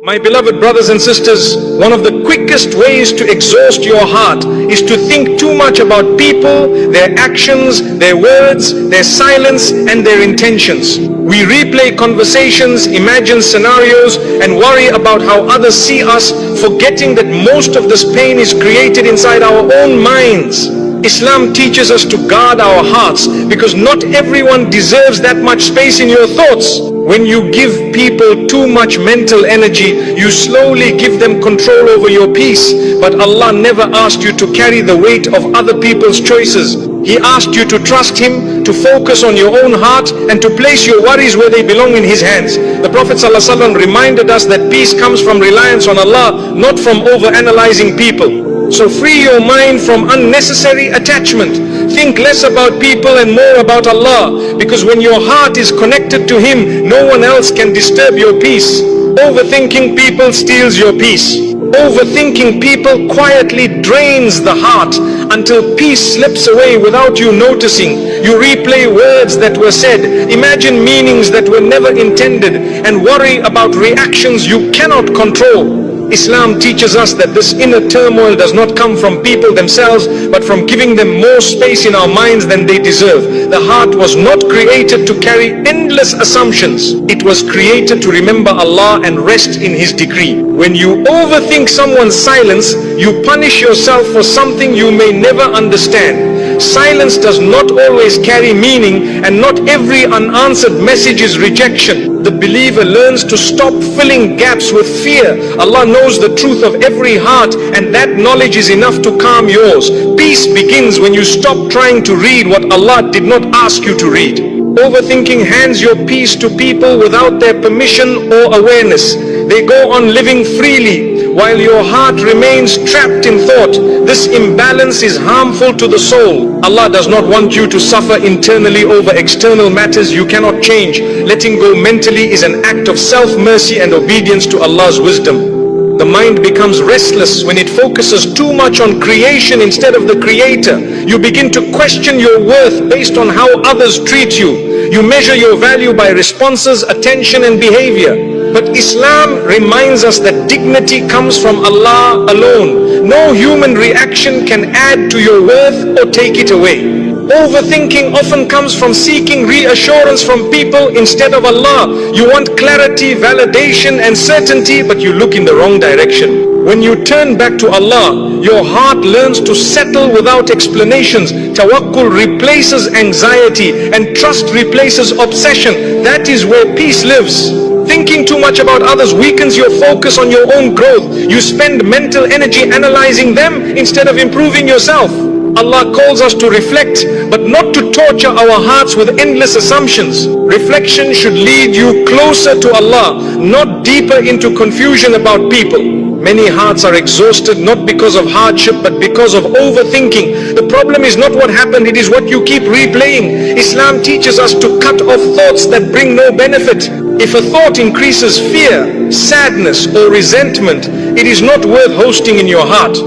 My beloved brothers and sisters, one of the quickest ways to exhaust your heart is to think too much about people, their actions, their words, their silence, and their intentions. We replay conversations, imagine scenarios, and worry about how others see us, forgetting that most of this pain is created inside our own minds. Islam teaches us to guard our hearts because not everyone deserves that much space in your thoughts. When you give people too much mental energy, you slowly give them control over your peace. But Allah never asked you to carry the weight of other people's choices. He asked you to trust Him, to focus on your own heart, and to place your worries where they belong, in His hands. The Prophet ﷺ reminded us that peace comes from reliance on Allah, not from over-analyzing people. So free your mind from unnecessary attachment. Think less about people and more about Allah, because when your heart is connected to Him, no one else can disturb your peace. Overthinking people steals your peace. Overthinking people quietly drains the heart until peace slips away without you noticing. You replay words that were said, imagine meanings that were never intended, and worry about reactions you cannot control. Islam teaches us that this inner turmoil does not come from people themselves, but from giving them more space in our minds than they deserve. The heart was not created to carry endless assumptions. It was created to remember Allah and rest in His decree. When you overthink someone's silence, you punish yourself for something you may never understand. Silence does not always carry meaning, and not every unanswered message is rejection. The believer learns to stop filling gaps with fear. Allah knows the truth of every heart, and that knowledge is enough to calm yours. Peace begins when you stop trying to read what Allah did not ask you to read. Overthinking hands your peace to people without their permission or awareness. They go on living freely while your heart remains trapped in thought. This imbalance is harmful to the soul. Allah does not want you to suffer internally over external matters you cannot change. Letting go mentally is an act of self-mercy and obedience to Allah's wisdom. The mind becomes restless when it focuses too much on creation instead of the Creator. You begin to question your worth based on how others treat you. You measure your value by responses, attention, and behavior. But Islam reminds us that dignity comes from Allah alone. No human reaction can add to your worth or take it away. Overthinking often comes from seeking reassurance from people instead of Allah. You want clarity, validation, and certainty, but you look in the wrong direction. When you turn back to Allah, your heart learns to settle without explanations. Tawakkul replaces anxiety, and trust replaces obsession. That is where peace lives. Thinking too much about others weakens your focus on your own growth. You spend mental energy analyzing them instead of improving yourself. Allah calls us to reflect, but not to torture our hearts with endless assumptions. Reflection should lead you closer to Allah, not deeper into confusion about people. Many hearts are exhausted not because of hardship but because of overthinking. The problem is not what happened, it is what you keep replaying. Islam teaches us to cut off thoughts that bring no benefit. If a thought increases fear, sadness, or resentment, it is not worth hosting in your heart.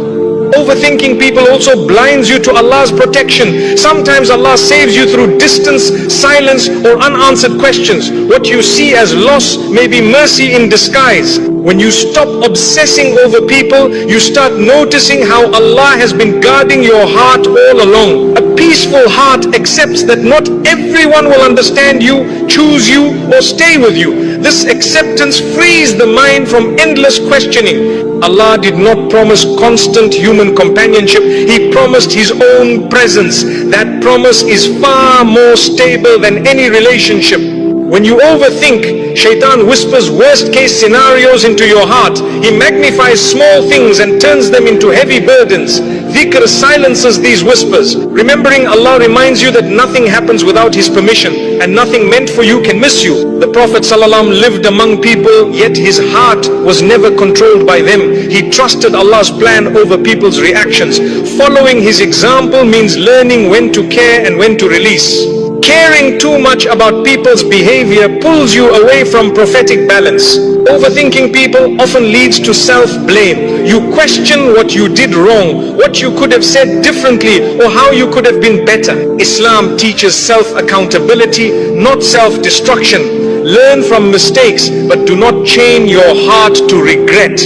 Overthinking people also blinds you to Allah's protection. Sometimes Allah saves you through distance, silence, or unanswered questions. What you see as loss may be mercy in disguise. When you stop obsessing over people, you start noticing how Allah has been guarding your heart all along. A peaceful heart accepts that not everyone will understand you, choose you, or stay with you. This acceptance frees the mind from endless questioning. Allah did not promise constant human companionship. He promised His own presence. That promise is far more stable than any relationship. When you overthink, Shaitan whispers worst case scenarios into your heart. He magnifies small things and turns them into heavy burdens. Dhikr silences these whispers. Remembering Allah reminds you that nothing happens without His permission, and nothing meant for you can miss you. The Prophet ﷺ lived among people, yet his heart was never controlled by them. He trusted Allah's plan over people's reactions. Following His example means learning when to care and when to release. Caring too much about people's behavior pulls you away from prophetic balance. Overthinking people often leads to self-blame. You question what you did wrong, what you could have said differently, or how you could have been better. Islam teaches self-accountability, not self-destruction. learn from mistakes, but do not chain your heart to regret.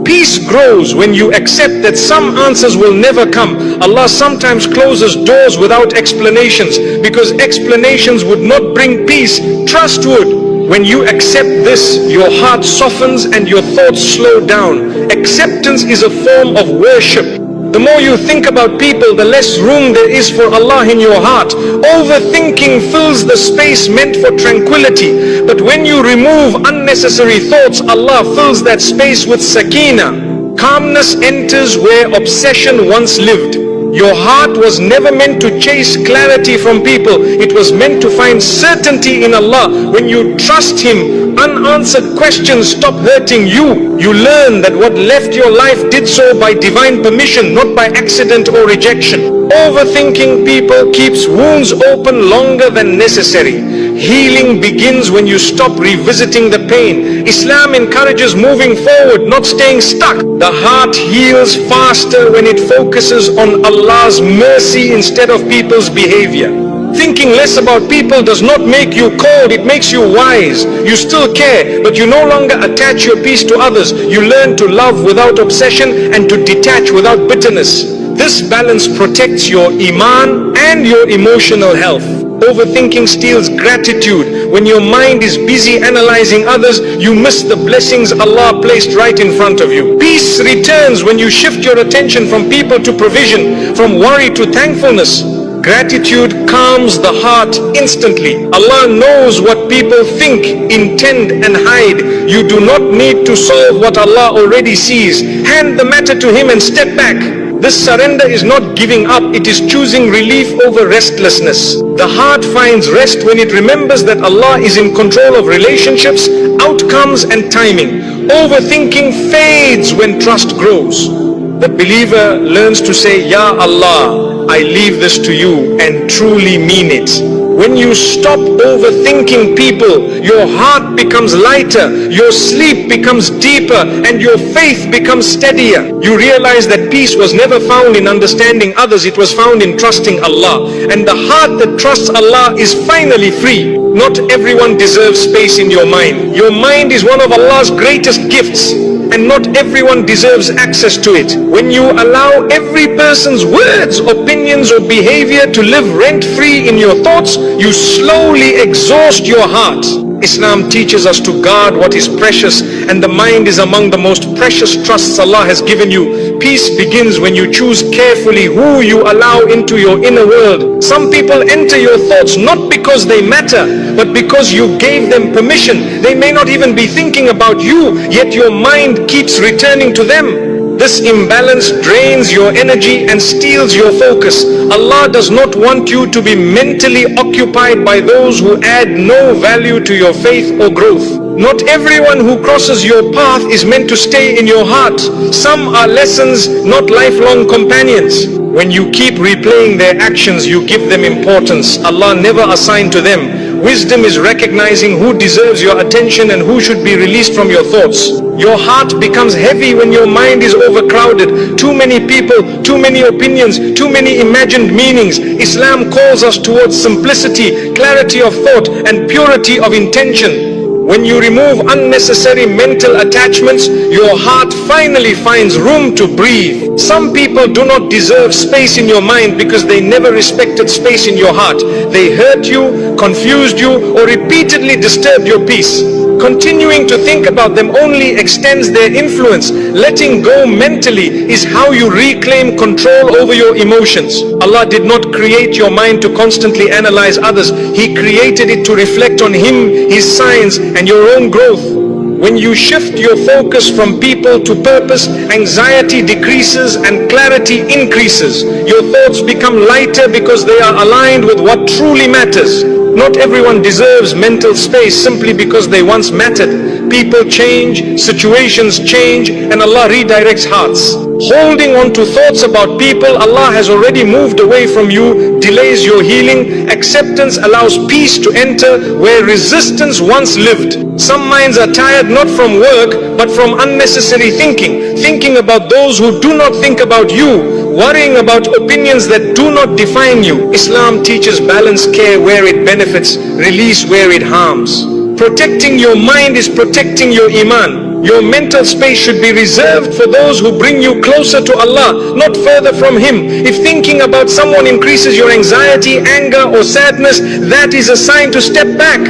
Peace grows when you accept that some answers will never come. Allah sometimes closes doors without explanations, because explanations would not bring peace. Trust would. When you accept this, your heart softens and your thoughts slow down. Acceptance is a form of worship. The more you think about people, the less room there is for Allah in your heart. Overthinking fills the space meant for tranquility. But when you remove unnecessary thoughts, Allah fills that space with sakina. Calmness enters where obsession once lived. Your heart was never meant to chase clarity from people. It was meant to find certainty in Allah. When you trust Him, unanswered questions stop hurting you. You learn that what left your life did so by divine permission, not by accident or rejection. Overthinking people keeps wounds open longer than necessary. Healing begins when you stop revisiting the pain. Islam encourages moving forward, not staying stuck. The heart heals faster when it focuses on Allah's mercy instead of people's behavior. Thinking less about people does not make you cold, it makes you wise. You still care, but you no longer attach your peace to others. You learn to love without obsession and to detach without bitterness. This balance protects your iman and your emotional health. Overthinking steals gratitude. When your mind is busy analyzing others, you miss the blessings Allah placed right in front of you. Peace returns when you shift your attention from people to provision, from worry to thankfulness. Gratitude calms the heart instantly. Allah knows what people think, intend and hide. You do not need to solve what Allah already sees. Hand the matter to Him and step back. This surrender is not giving up, it is choosing relief over restlessness. The heart finds rest when it remembers that Allah is in control of relationships, outcomes and timing. Overthinking fades when trust grows. The believer learns to say, Ya Allah, I leave this to you, and truly mean it. When you stop overthinking people, your heart becomes lighter, your sleep becomes deeper, and your faith becomes steadier. You realize that peace was never found in understanding others, it was found in trusting Allah. And the heart that trusts Allah is finally free. Not everyone deserves space in your mind. Your mind is one of Allah's greatest gifts, and not everyone deserves access to it. When you allow every person's words, opinions or behavior to live rent-free in your thoughts, you slowly exhaust your heart. Islam teaches us to guard what is precious, and the mind is among the most precious trusts Allah has given you. Peace begins when you choose carefully who you allow into your inner world. Some people enter your thoughts not because they matter, but because you gave them permission. They may not even be thinking about you, yet your mind keeps returning to them. This imbalance drains your energy and steals your focus. Allah does not want you to be mentally occupied by those who add no value to your faith or growth. Not everyone who crosses your path is meant to stay in your heart. Some are lessons, not lifelong companions. When you keep replaying their actions, you give them importance Allah never assigned to them. Wisdom is recognizing who deserves your attention and who should be released from your thoughts. Your heart becomes heavy when your mind is overcrowded. Too many people, too many opinions, too many imagined meanings. Islam calls us towards simplicity, clarity of thought and purity of intention. When you remove unnecessary mental attachments, your heart finally finds room to breathe. Some people do not deserve space in your mind because they never respected space in your heart. They hurt you, confused you, or repeatedly disturbed your peace. Continuing to think about them only extends their influence. Letting go mentally is how you reclaim control over your emotions. Allah did not create your mind to constantly analyze others. He created it to reflect on Him, His signs, and your own growth. When you shift your focus from people to purpose, anxiety decreases and clarity increases. Your thoughts become lighter because they are aligned with what truly matters. Not everyone deserves mental space simply because they once mattered. People change, situations change, and Allah redirects hearts. Holding on to thoughts about people Allah has already moved away from you delays your healing. Acceptance allows peace to enter where resistance once lived. Some minds are tired not from work but from unnecessary thinking. Thinking about those who do not think about you. Worrying about opinions that do not define you. Islam teaches balanced care where it benefits, release where it harms. Protecting your mind is protecting your iman. Your mental space should be reserved for those who bring you closer to Allah, not further from Him. If thinking about someone increases your anxiety, anger or sadness, that is a sign to step back.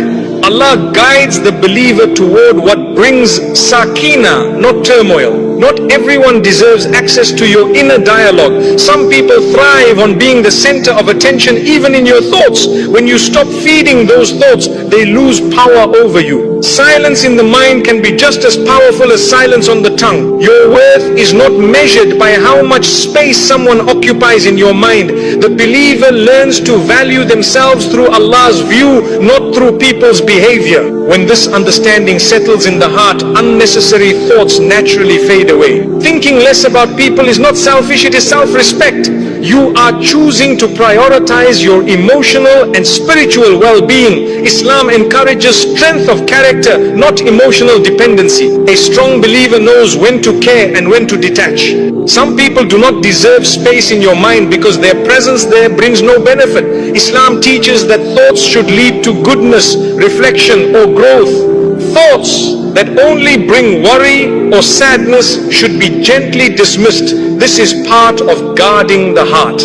Allah guides the believer toward what brings sakina, not turmoil. Not everyone deserves access to your inner dialogue. Some people thrive on being the center of attention even in your thoughts. When you stop feeding those thoughts, they lose power over you. Silence in the mind can be just as powerful as silence on the tongue. Your worth is not measured by how much space someone occupies in your mind. The believer learns to value themselves through Allah's view, not through people's behavior. When this understanding settles in the heart, unnecessary thoughts naturally fade away. Thinking less about people is not selfish, it is self-respect. You are choosing to prioritize your emotional and spiritual well-being. Islam encourages strength of character, not emotional dependency. A strong believer knows when to care and when to detach. Some people do not deserve space in your mind because their presence there brings no benefit. Islam teaches that thoughts should lead to goodness, reflection or growth. Thoughts that only bring worry or sadness should be gently dismissed. This is part of guarding the heart.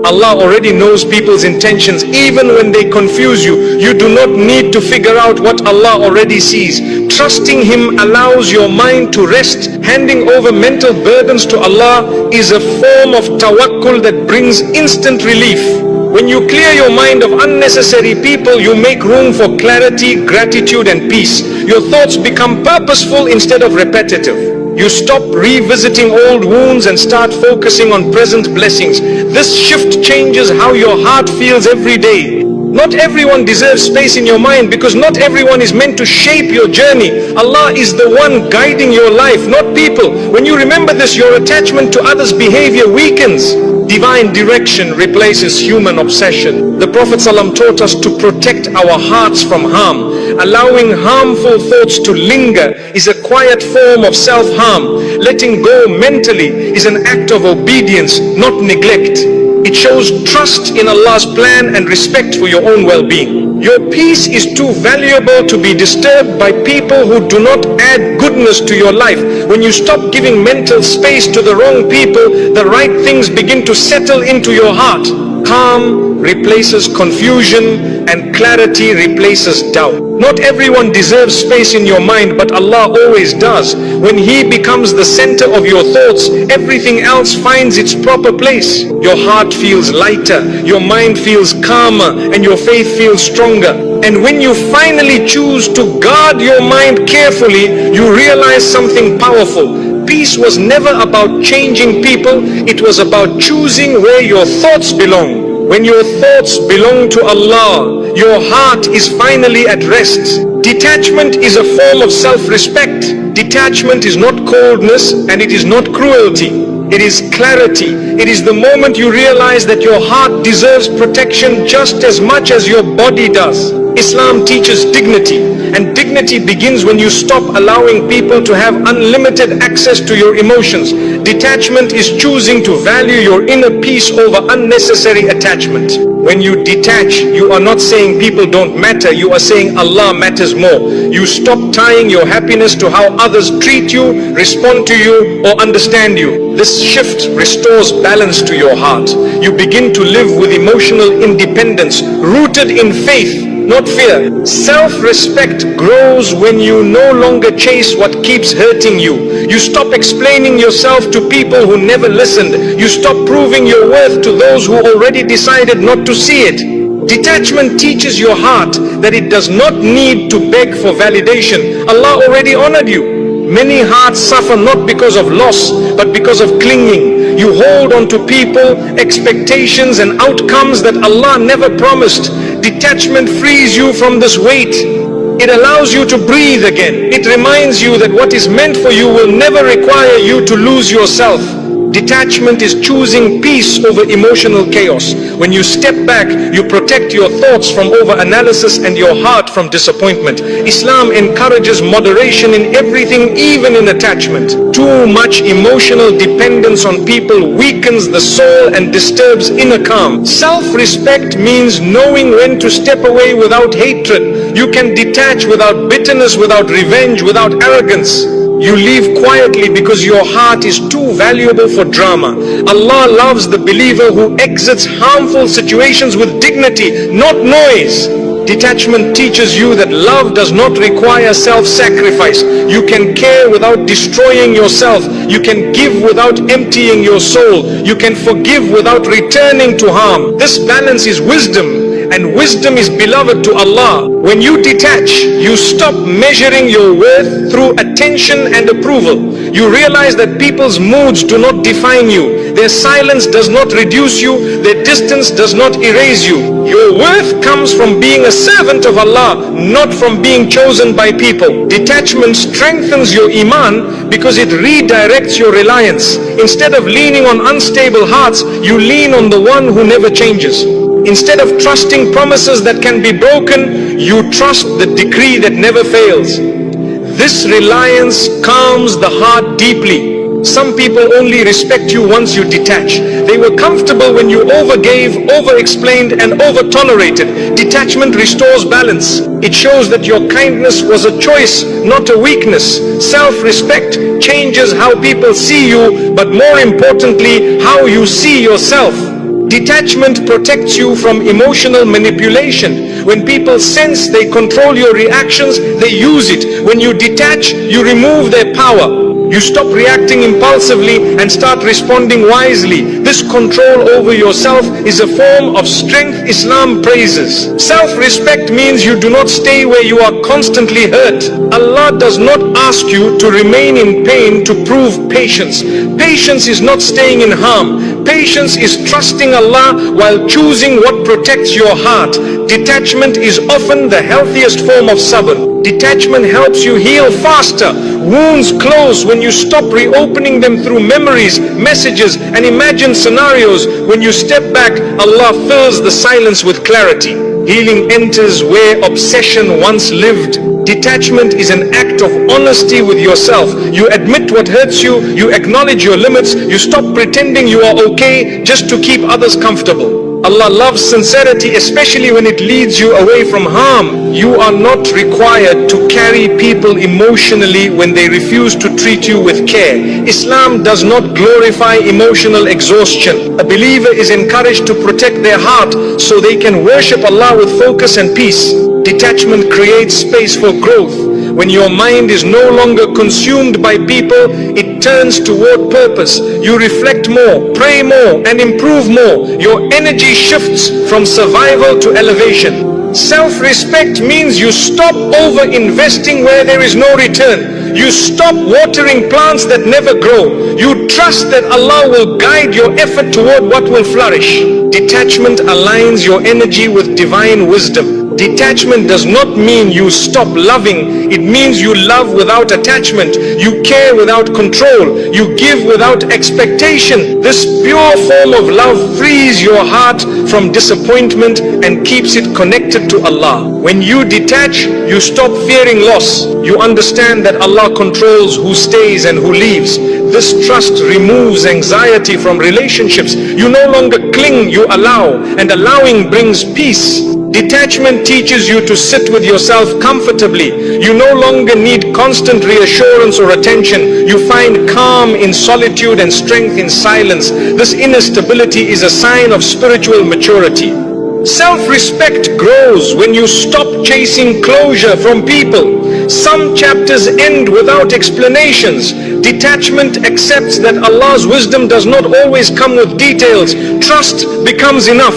Allah already knows people's intentions even when they confuse you. You do not need to figure out what Allah already sees. Trusting Him allows your mind to rest. Handing over mental burdens to Allah is a form of tawakkul that brings instant relief. When you clear your mind of unnecessary people, you make room for clarity, gratitude and peace. Your thoughts become purposeful instead of repetitive. You stop revisiting old wounds and start focusing on present blessings. This shift changes how your heart feels every day. Not everyone deserves space in your mind because not everyone is meant to shape your journey. Allah is the one guiding your life, not people. When you remember this, your attachment to others' behavior weakens. Divine direction replaces human obsession. The Prophet ﷺ taught us to protect our hearts from harm. Allowing harmful thoughts to linger is a quiet form of self-harm. Letting go mentally is an act of obedience, not neglect. It shows trust in Allah's plan and respect for your own well-being. Your peace is too valuable to be disturbed by people who do not add goodness to your life. When you stop giving mental space to the wrong people, the right things begin to settle into your heart. Calm replaces confusion and clarity replaces doubt. Not everyone deserves space in your mind, but Allah always does. When He becomes the center of your thoughts, everything else finds its proper place. Your heart feels lighter, your mind feels calmer, and your faith feels stronger. And when you finally choose to guard your mind carefully, you realize something powerful. Peace was never about changing people, it was about choosing where your thoughts belong. When your thoughts belong to Allah, your heart is finally at rest. Detachment is a form of self-respect. Detachment is not coldness and it is not cruelty. It is clarity. It is the moment you realize that your heart deserves protection just as much as your body does. Islam teaches dignity, and dignity begins when you stop allowing people to have unlimited access to your emotions. Detachment is choosing to value your inner peace over unnecessary attachment. When you detach, you are not saying people don't matter, you are saying Allah matters more. You stop tying your happiness to how others treat you, respond to you, or understand you. This shift restores balance to your heart. You begin to live with emotional independence, rooted in faith, not fear. Self-respect grows when you no longer chase what keeps hurting you. You stop explaining yourself to people who never listened. You stop proving your worth to those who already decided not to see it. Detachment teaches your heart that it does not need to beg for validation. Allah already honored you. Many hearts suffer not because of loss, but because of clinging. You hold on to people, expectations and outcomes that Allah never promised. Detachment frees you from this weight. It allows you to breathe again. It reminds you that what is meant for you will never require you to lose yourself. Detachment is choosing peace over emotional chaos. When you step back, you protect your thoughts from over-analysis and your heart from disappointment. Islam encourages moderation in everything, even in attachment. Too much emotional dependence on people weakens the soul and disturbs inner calm. Self-respect means knowing when to step away without hatred. You can detach without bitterness, without revenge, without arrogance. You leave quietly because your heart is too valuable for drama. Allah loves the believer who exits harmful situations with dignity, not noise. Detachment teaches you that love does not require self-sacrifice. You can care without destroying yourself. You can give without emptying your soul. You can forgive without returning to harm. This balance is wisdom, and wisdom is beloved to Allah. When you detach, you stop measuring your worth through attention and approval. You realize that people's moods do not define you. Their silence does not reduce you. Their distance does not erase you. Your worth comes from being a servant of Allah, not from being chosen by people. Detachment strengthens your iman because it redirects your reliance. Instead of leaning on unstable hearts, you lean on the one who never changes. Instead of trusting promises that can be broken, you trust the decree that never fails. This reliance calms the heart deeply. Some people only respect you once you detach. They were comfortable when you overgave, over-explained, and over-tolerated. Detachment restores balance. It shows that your kindness was a choice, not a weakness. Self-respect changes how people see you, but more importantly, how you see yourself. Detachment protects you from emotional manipulation. When people sense they control your reactions, they use it. When you detach, you remove their power. You stop reacting impulsively and start responding wisely. This control over yourself is a form of strength Islam praises. Self-respect means you do not stay where you are constantly hurt. Allah does not ask you to remain in pain to prove patience. Patience is not staying in harm. Patience is trusting Allah while choosing what protects your heart. Detachment is often the healthiest form of sabr. Detachment helps you heal faster. Wounds close when you stop reopening them through memories, messages, and imagined scenarios. When you step back, Allah fills the silence with clarity. Healing enters where obsession once lived. Detachment is an act of honesty with yourself. You admit what hurts you, you acknowledge your limits, you stop pretending you are okay just to keep others comfortable. Allah loves sincerity, especially when it leads you away from harm. You are not required to carry people emotionally when they refuse to treat you with care. Islam does not glorify emotional exhaustion. A believer is encouraged to protect their heart so they can worship Allah with focus and peace. Detachment creates space for growth. When your mind is no longer consumed by people, it turns toward purpose. You reflect more, pray more, and improve more. Your energy shifts from survival to elevation. Self-respect means you stop over-investing where there is no return. You stop watering plants that never grow. You trust that Allah will guide your effort toward what will flourish. Detachment aligns your energy with divine wisdom. Detachment does not mean you stop loving. It means you love without attachment. You care without control. You give without expectation. This pure form of love frees your heart from disappointment and keeps it connected to Allah. When you detach, you stop fearing loss. You understand that Allah controls who stays and who leaves. This trust removes anxiety from relationships. You no longer cling, you allow, and allowing brings peace. Detachment teaches you to sit with yourself comfortably. You no longer need constant reassurance or attention. You find calm in solitude and strength in silence. This inner stability is a sign of spiritual maturity. Self-respect grows when you stop chasing closure from people. Some chapters end without explanations. Detachment accepts that Allah's wisdom does not always come with details. Trust becomes enough.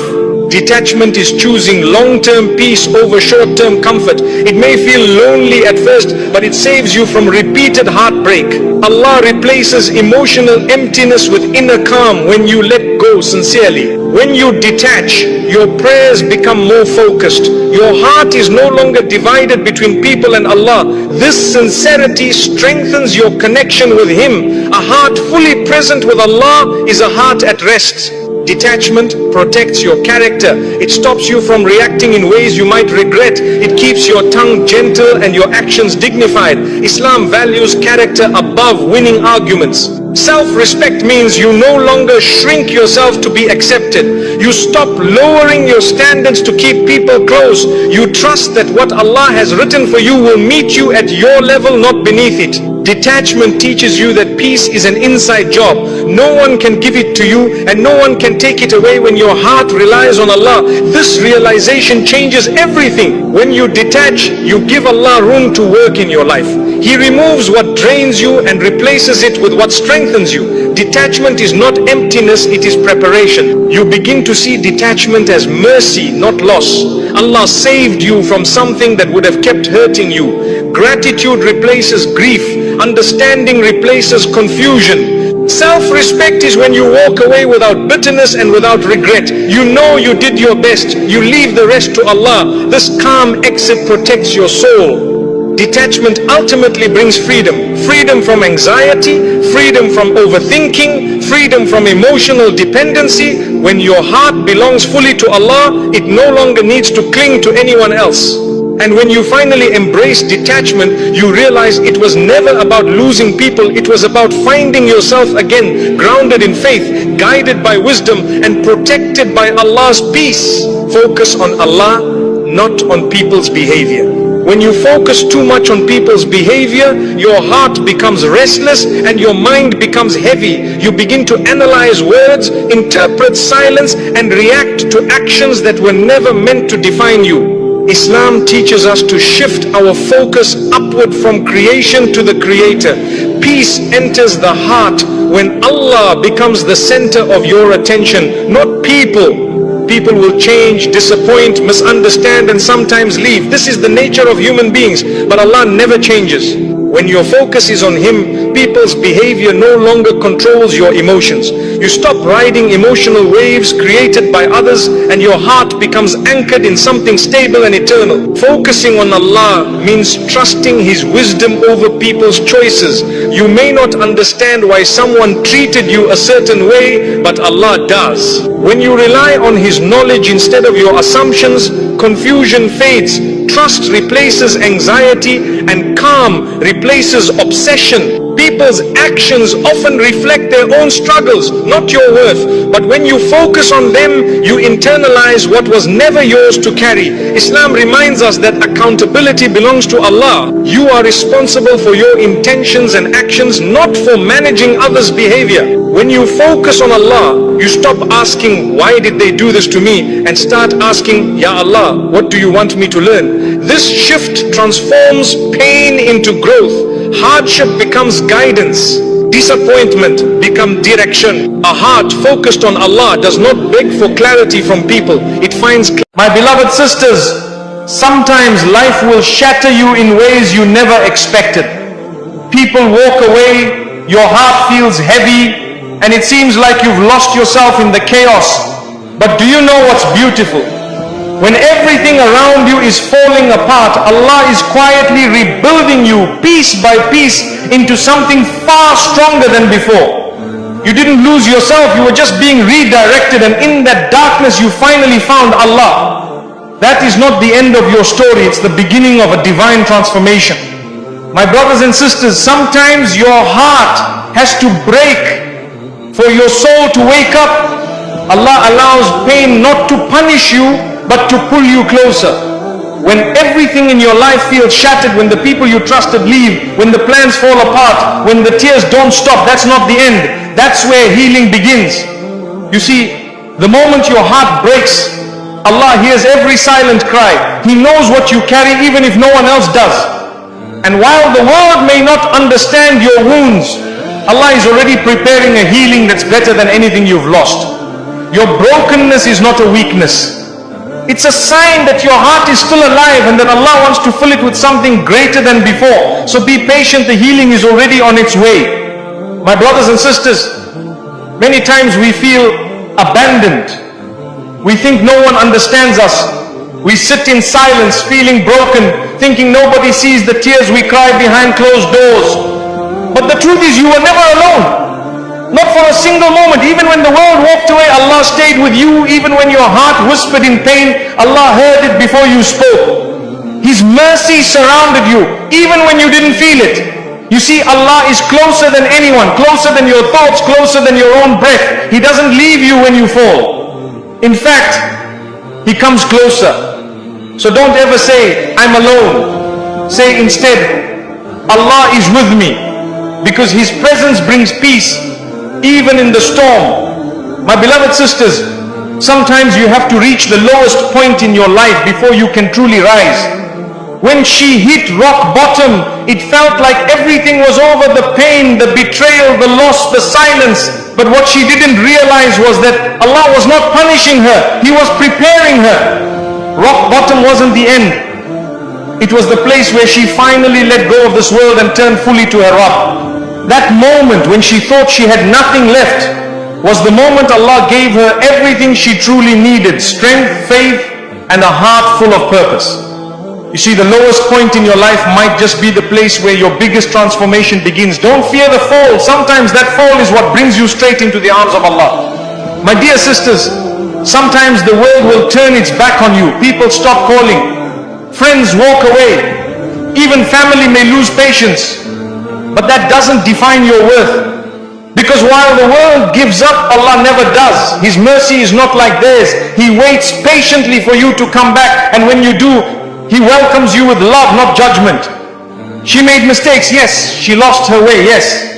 Detachment is choosing long-term peace over short-term comfort. It may feel lonely at first, but it saves you from repeated heartbreak. Allah replaces emotional emptiness with inner calm when you let go sincerely. When you detach, your prayers become more focused. Your heart is no longer divided between people and Allah. This sincerity strengthens your connection with Him. A heart fully present with Allah is a heart at rest. Detachment protects your character. It stops you from reacting in ways you might regret. It keeps your tongue gentle and your actions dignified. Islam values character above winning arguments. Self-respect means you no longer shrink yourself to be accepted. You stop lowering your standards to keep people close. You trust that what Allah has written for you will meet you at your level, not beneath it. Detachment teaches you that peace is an inside job. No one can give it to you and no one can take it away when your heart relies on Allah. This realization changes everything. When you detach, you give Allah room to work in your life. He removes what drains you and replaces it with what strengthens you. Detachment is not emptiness, it is preparation. You begin to see detachment as mercy, not loss. Allah saved you from something that would have kept hurting you. Gratitude replaces grief. Understanding replaces confusion. Self-respect is when you walk away without bitterness and without regret. You know you did your best. You leave the rest to Allah. This calm exit protects your soul. Detachment ultimately brings freedom. Freedom from anxiety, freedom from overthinking, freedom from emotional dependency. When your heart belongs fully to Allah, it no longer needs to cling to anyone else. And when you finally embrace detachment, you realize it was never about losing people. It was about finding yourself again, grounded in faith, guided by wisdom, and protected by Allah's peace. Focus on Allah, not on people's behavior. When you focus too much on people's behavior, your heart becomes restless and your mind becomes heavy. You begin to analyze words, interpret silence, and react to actions that were never meant to define you. Islam teaches us to shift our focus upward from creation to the Creator. Peace enters the heart when Allah becomes the center of your attention, not people. People will change, disappoint, misunderstand, and sometimes leave. This is the nature of human beings, but Allah never changes. When your focus is on Him, people's behavior no longer controls your emotions. You stop riding emotional waves created by others, and your heart becomes anchored in something stable and eternal. Focusing on Allah means trusting His wisdom over people's choices. You may not understand why someone treated you a certain way, but Allah does. When you rely on His knowledge instead of your assumptions, confusion fades. Trust replaces anxiety and calm replaces obsession. People's actions often reflect their own struggles, not your worth. But when you focus on them, you internalize what was never yours to carry. Islam reminds us that accountability belongs to Allah. You are responsible for your intentions and actions, not for managing others' behavior. When you focus on Allah, you stop asking, why did they do this to me? And start asking, Ya Allah, what do you want me to learn? This shift transforms pain into growth. Hardship becomes guidance. Disappointment becomes direction. A heart focused on Allah does not beg for clarity from people. It finds clarity. My beloved sisters, sometimes life will shatter you in ways you never expected. People walk away, your heart feels heavy, and it seems like you've lost yourself in the chaos. But do you know what's beautiful? When everything around you is falling apart, Allah is quietly rebuilding you piece by piece into something far stronger than before. You didn't lose yourself, you were just being redirected, and in that darkness you finally found Allah. That is not the end of your story, it's the beginning of a divine transformation. My brothers and sisters, sometimes your heart has to break for your soul to wake up. Allah allows pain not to punish you, but to pull you closer. When everything in your life feels shattered, when the people you trusted leave, when the plans fall apart, when the tears don't stop, that's not the end. That's where healing begins. You see, the moment your heart breaks, Allah hears every silent cry. He knows what you carry even if no one else does. And while the world may not understand your wounds, Allah is already preparing a healing that's better than anything you've lost. Your brokenness is not a weakness. It's a sign that your heart is still alive and that Allah wants to fill it with something greater than before. So be patient, the healing is already on its way. My brothers and sisters, many times we feel abandoned. We think no one understands us. We sit in silence, feeling broken, thinking nobody sees the tears we cry behind closed doors. But the truth is, you were never alone. Not for a single moment. Even when the world walked away, Allah stayed with you. Even when your heart whispered in pain, Allah heard it before you spoke. His mercy surrounded you, even when you didn't feel it. You see, Allah is closer than anyone, closer than your thoughts, closer than your own breath. He doesn't leave you when you fall. In fact, He comes closer. So don't ever say, I'm alone. Say instead, Allah is with me, because His presence brings peace even in the storm. My beloved sisters, sometimes you have to reach the lowest point in your life before you can truly rise. When she hit rock bottom, it felt like everything was over, the pain, the betrayal, the loss, the silence. But what she didn't realize was that Allah was not punishing her. He was preparing her. Rock bottom wasn't the end. It was the place where she finally let go of this world and turned fully to her Rabb. That moment when she thought she had nothing left was the moment Allah gave her everything she truly needed: strength, faith, and a heart full of purpose. You see, the lowest point in your life might just be the place where your biggest transformation begins. Don't fear the fall. Sometimes that fall is what brings you straight into the arms of Allah. My dear sisters, sometimes the world will turn its back on you. People stop calling. Friends walk away. Even family may lose patience. But that doesn't define your worth. Because while the world gives up, Allah never does. His mercy is not like theirs. He waits patiently for you to come back. And when you do, He welcomes you with love, not judgment. She made mistakes, yes. She lost her way, yes.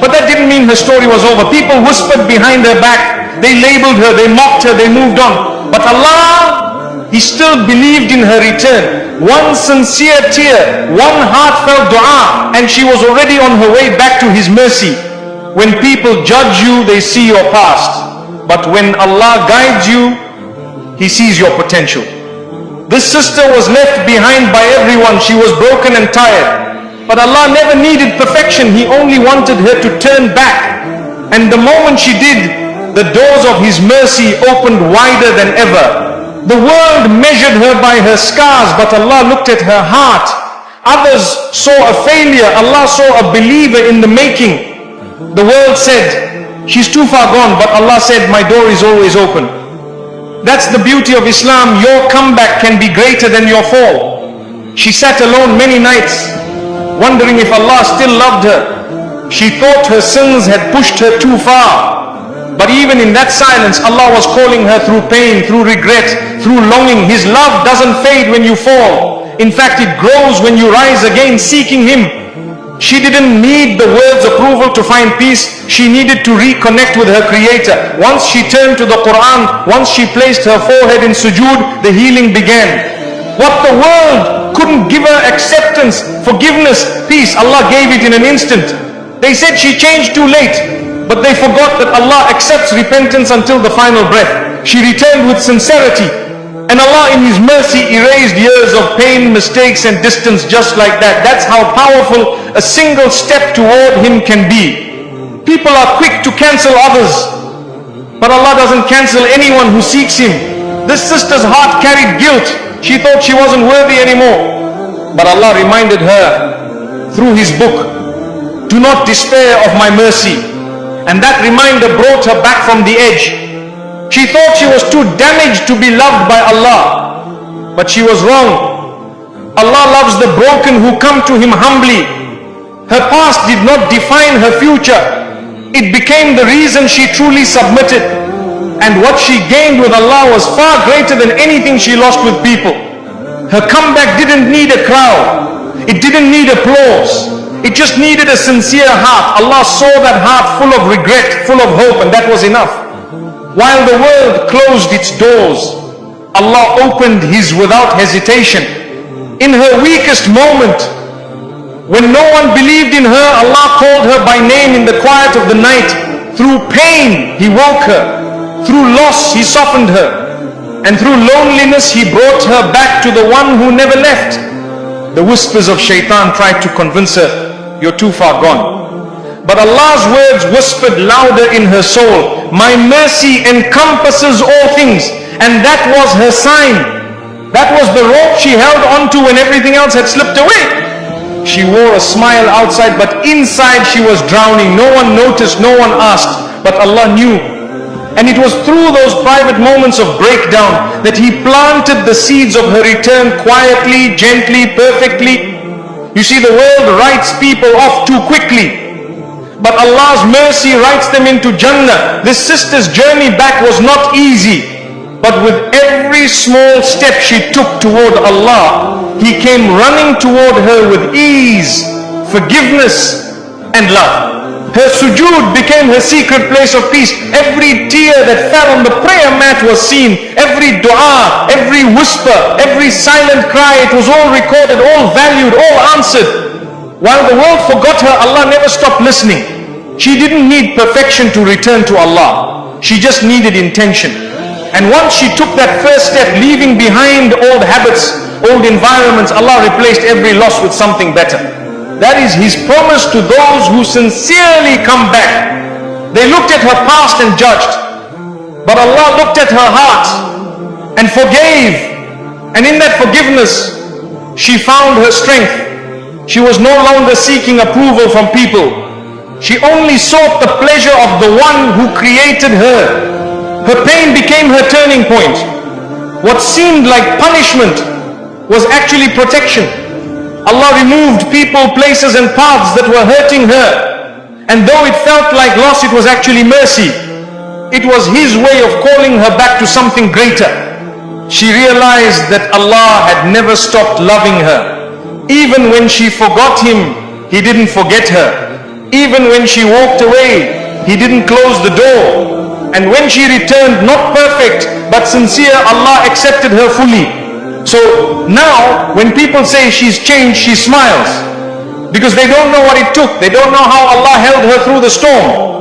But that didn't mean her story was over. People whispered behind her back. They labeled her, they mocked her, they moved on. But Allah, He still believed in her return. One sincere tear, one heartfelt dua, and she was already on her way back to His mercy. When people judge you, they see your past. But when Allah guides you, He sees your potential. This sister was left behind by everyone. She was broken and tired. But Allah never needed perfection. He only wanted her to turn back. And the moment she did, the doors of His mercy opened wider than ever. The world measured her by her scars, but Allah looked at her heart. Others saw a failure. Allah saw a believer in the making. The world said, she's too far gone, but Allah said, my door is always open. That's the beauty of Islam. Your comeback can be greater than your fall. She sat alone many nights, wondering if Allah still loved her. She thought her sins had pushed her too far. But even in that silence, Allah was calling her through pain, through regret, through longing. His love doesn't fade when you fall. In fact, it grows when you rise again, seeking Him. She didn't need the world's approval to find peace. She needed to reconnect with her Creator. Once she turned to the Quran, once she placed her forehead in sujood, the healing began. What the world couldn't give her: acceptance, forgiveness, peace, Allah gave it in an instant. They said she changed too late, but they forgot that Allah accepts repentance until the final breath. She returned with sincerity, and Allah in His mercy erased years of pain, mistakes and distance just like that. That's how powerful a single step toward Him can be. People are quick to cancel others, but Allah doesn't cancel anyone who seeks Him. This sister's heart carried guilt. She thought she wasn't worthy anymore. But Allah reminded her through His book, do not despair of my mercy. And that reminder brought her back from the edge. She thought she was too damaged to be loved by Allah. But she was wrong. Allah loves the broken who come to Him humbly. Her past did not define her future. It became the reason she truly submitted. And what she gained with Allah was far greater than anything she lost with people. Her comeback didn't need a crowd. It didn't need applause. It just needed a sincere heart. Allah saw that heart full of regret, full of hope, and that was enough. While the world closed its doors, Allah opened His without hesitation. In her weakest moment, when no one believed in her, Allah called her by name in the quiet of the night. Through pain, He woke her. Through loss, He softened her. And through loneliness, he brought her back to the one who never left. The whispers of shaitan tried to convince her, you're too far gone. But Allah's words whispered louder in her soul, my mercy encompasses all things. And that was her sign. That was the rope she held onto when everything else had slipped away. She wore a smile outside, but inside she was drowning. No one noticed, no one asked, but Allah knew. And it was through those private moments of breakdown that He planted the seeds of her return quietly, gently, perfectly. You see, the world writes people off too quickly, but Allah's mercy writes them into Jannah. This sister's journey back was not easy, but with every small step she took toward Allah, He came running toward her with ease, forgiveness and love. Her sujood became her secret place of peace. Every tear that fell on the prayer mat was seen. Every dua, every whisper, every silent cry, it was all recorded, all valued, all answered. While the world forgot her, Allah never stopped listening. She didn't need perfection to return to Allah. She just needed intention. And once she took that first step, leaving behind old habits, old environments, Allah replaced every loss with something better. That is His promise to those who sincerely come back. They looked at her past and judged, but Allah looked at her heart and forgave. And in that forgiveness, she found her strength. She was no longer seeking approval from people. She only sought the pleasure of the one who created her. Her pain became her turning point. What seemed like punishment was actually protection. Allah removed people, places and paths that were hurting her. And though it felt like loss, it was actually mercy. It was His way of calling her back to something greater. She realized that Allah had never stopped loving her. Even when she forgot Him, He didn't forget her. Even when she walked away, He didn't close the door. And when she returned, not perfect, but sincere, Allah accepted her fully. So now, when people say she's changed, she smiles. Because they don't know what it took. They don't know how Allah held her through the storm.